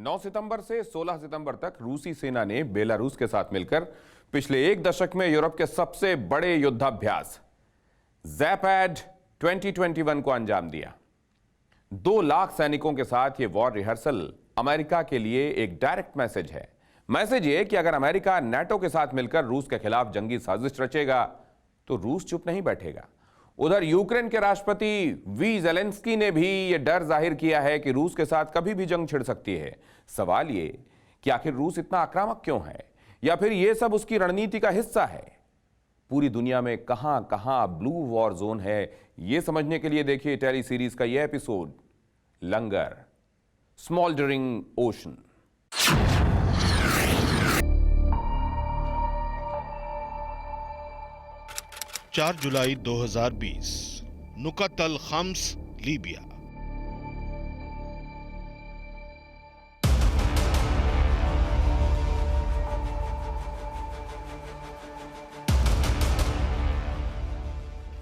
9 सितंबर से 16 सितंबर तक रूसी सेना ने बेलारूस के साथ मिलकर पिछले एक दशक में यूरोप के सबसे बड़े युद्धाभ्यास ज़ैपैड 2021 को अंजाम दिया। 2 लाख सैनिकों के साथ यह वॉर रिहर्सल अमेरिका के लिए एक डायरेक्ट मैसेज है। मैसेज ये कि अगर अमेरिका नाटो के साथ मिलकर रूस के खिलाफ जंगी साजिश रचेगा तो रूस चुप नहीं बैठेगा। उधर यूक्रेन के राष्ट्रपति वी ज़ेलेंस्की ने भी यह डर जाहिर किया है कि रूस के साथ कभी भी जंग छिड़ सकती है। सवाल ये कि आखिर रूस इतना आक्रामक क्यों है, या फिर यह सब उसकी रणनीति का हिस्सा है? पूरी दुनिया में कहां कहां ब्लू वॉर जोन है, यह समझने के लिए देखिए टेली सीरीज का यह एपिसोड लंगर स्मॉल्डरिंग ओशन। 4 जुलाई 2020 नुकत अल खम्स, लीबिया।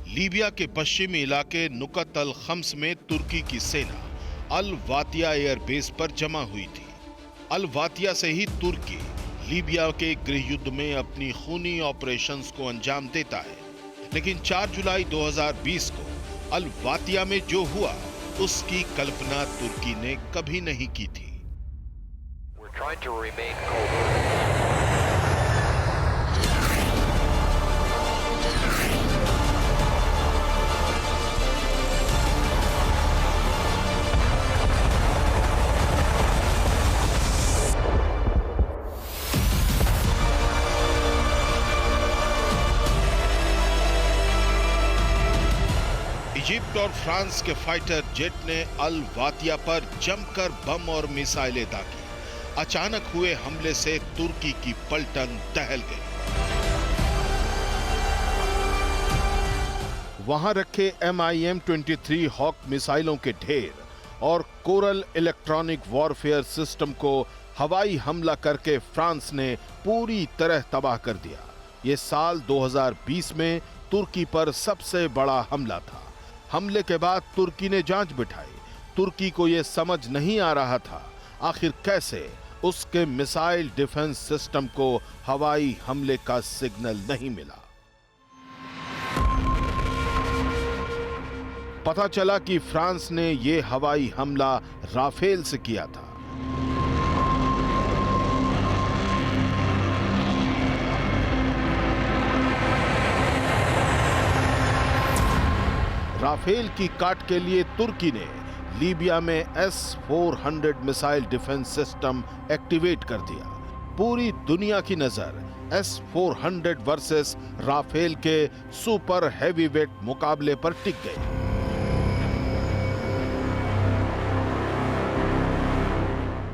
लीबिया के पश्चिमी इलाके नुकत अल खम्स में तुर्की की सेना अल वातिया एयरबेस पर जमा हुई थी। अल वातिया से ही तुर्की लीबिया के गृह युद्ध में अपनी खूनी ऑपरेशंस को अंजाम देता है। लेकिन 4 जुलाई 2020 को अल वातिया में जो हुआ उसकी कल्पना तुर्की ने कभी नहीं की थी। इजिप्ट और फ्रांस के फाइटर जेट ने अल वातिया पर जमकर बम और मिसाइलें दागी। अचानक हुए हमले से तुर्की की पलटन दहल गई। वहां रखे MIM-23 हॉक मिसाइलों के ढेर और कोरल इलेक्ट्रॉनिक वॉरफेयर सिस्टम को हवाई हमला करके फ्रांस ने पूरी तरह तबाह कर दिया। यह साल 2020 में तुर्की पर सबसे बड़ा हमला था। हमले के बाद तुर्की ने जांच बिठाई। तुर्की को यह समझ नहीं आ रहा था आखिर कैसे उसके मिसाइल डिफेंस सिस्टम को हवाई हमले का सिग्नल नहीं मिला। पता चला कि फ्रांस ने यह हवाई हमला राफेल से किया था। राफेल की काट के लिए तुर्की ने लीबिया में S-400 missile defence system activate कर दिया। पूरी दुनिया की नजर S-400 वर्सेस राफेल के सुपर हैवीवेट मुकाबले पर टिक गई।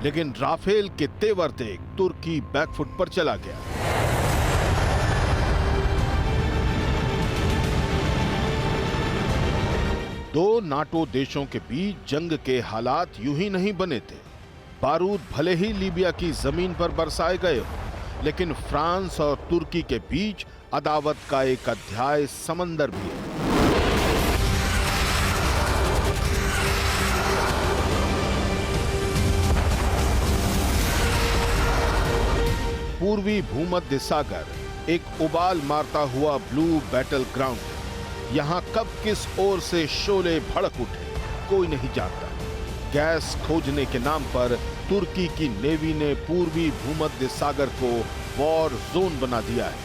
लेकिन राफेल के तेवर देख तुर्की बैकफुट पर चला गया। दो नाटो देशों के बीच जंग के हालात यूं ही नहीं बने थे। बारूद भले ही लीबिया की जमीन पर बरसाए गए हो, लेकिन फ्रांस और तुर्की के बीच अदावत का एक अध्याय समंदर भी है। पूर्वी भूमध्य सागर एक उबाल मारता हुआ ब्लू बैटल ग्राउंड है। यहां कब किस ओर से शोले भड़क उठे कोई नहीं जानता। गैस खोजने के नाम पर तुर्की की नेवी ने पूर्वी भूमध्य सागर को वॉर जोन बना दिया है।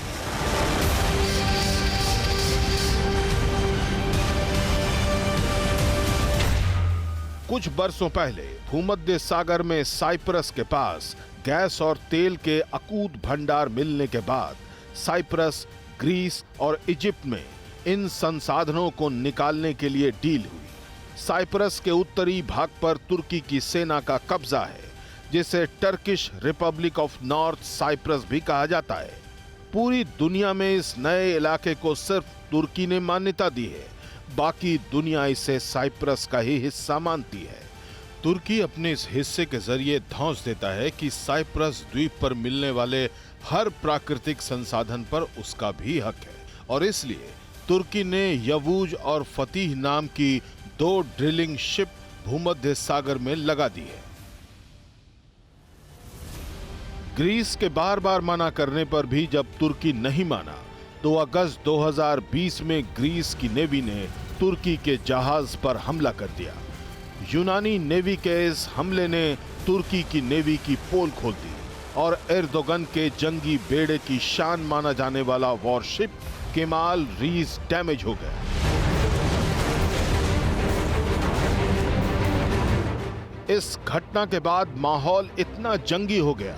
कुछ बरसों पहले भूमध्य सागर में साइप्रस के पास गैस और तेल के अकूत भंडार मिलने के बाद साइप्रस, ग्रीस और इजिप्ट में इन संसाधनों को निकालने के लिए डील हुई। साइप्रस के उत्तरी भाग पर तुर्की की सेना का कब्जा है, जिसे Turkish Republic of North Cyprus भी कहा जाता है। पूरी दुनिया में इस नए इलाके को सिर्फ तुर्की ने मान्यता दी है, बाकी दुनिया इसे साइप्रस का ही हिस्सा मानती है। तुर्की अपने इस हिस्से के जरिए धौंस देता है कि साइप्रस द्वीप पर मिलने वाले हर प्राकृतिक संसाधन पर उसका भी हक है, और इसलिए तुर्की ने यवूज और फतीह नाम की 2 ड्रिलिंग शिप भूमध्य सागर में लगा दी है। ग्रीस के बार बार मना करने पर भी जब तुर्की नहीं माना तो अगस्त 2020 में ग्रीस की नेवी ने तुर्की के जहाज पर हमला कर दिया। यूनानी नेवी के इस हमले ने तुर्की की नेवी की पोल खोल दी और एर्दोगन के जंगी बेड़े की शान माना जाने वाला वॉरशिप केमाल रीस डैमेज हो गया। इस घटना के बाद माहौल इतना जंगी हो गया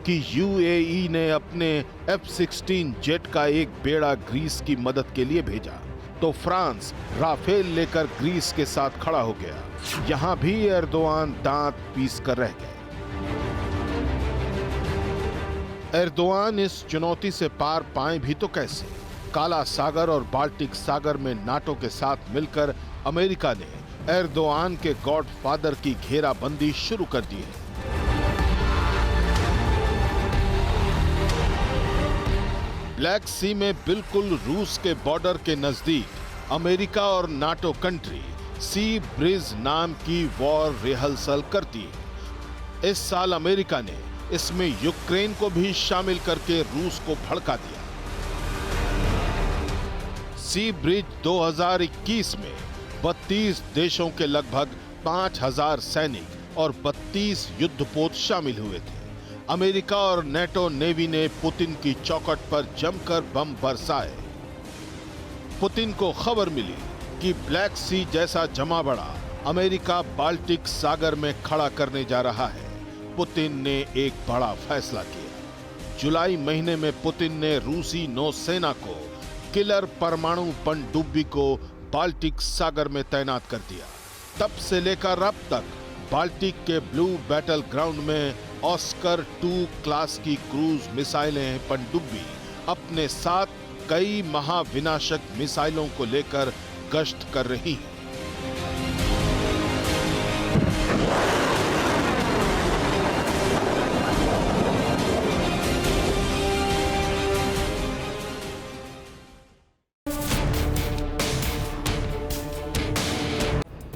कि यूएई ने अपने F-16 जेट का एक बेड़ा ग्रीस की मदद के लिए भेजा तो फ्रांस राफेल लेकर ग्रीस के साथ खड़ा हो गया। यहां भी एर्दोआन दांत पीस कर रह गए। एर्दोआन इस चुनौती से पार पाए भी तो कैसे? काला सागर और बाल्टिक सागर में नाटो के साथ मिलकर अमेरिका ने एर्दोआन के गॉडफादर की घेराबंदी शुरू कर दी है। ब्लैक सी में बिल्कुल रूस के बॉर्डर के नजदीक अमेरिका और नाटो कंट्री सी ब्रिज नाम की वॉर रिहर्सल करती है। इस साल अमेरिका ने इसमें यूक्रेन को भी शामिल करके रूस को भड़का दिया। सी ब्रिज 2021 में 32 देशों के लगभग 5000 सैनिक और 32 युद्धपोत शामिल हुए थे। अमेरिका और नेटो नेवी ने पुतिन की चौखट पर जमकर बम बरसाए। पुतिन को खबर मिली कि ब्लैक सी जैसा जमा बड़ा अमेरिका बाल्टिक सागर में खड़ा करने जा रहा है। पुतिन ने एक बड़ा फैसला किया। जुलाई महीने में पुतिन ने रूसी नौसेना को किलर परमाणु पनडुब्बी को बाल्टिक सागर में तैनात कर दिया। तब से लेकर अब तक बाल्टिक के ब्लू बैटल ग्राउंड में ऑस्कर 2 क्लास की क्रूज मिसाइलें पनडुब्बी अपने साथ कई महाविनाशक मिसाइलों को लेकर गश्त कर रही हैं।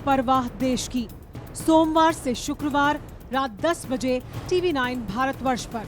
परवाह देश की, सोमवार से शुक्रवार रात 10 बजे TV9 भारतवर्ष पर।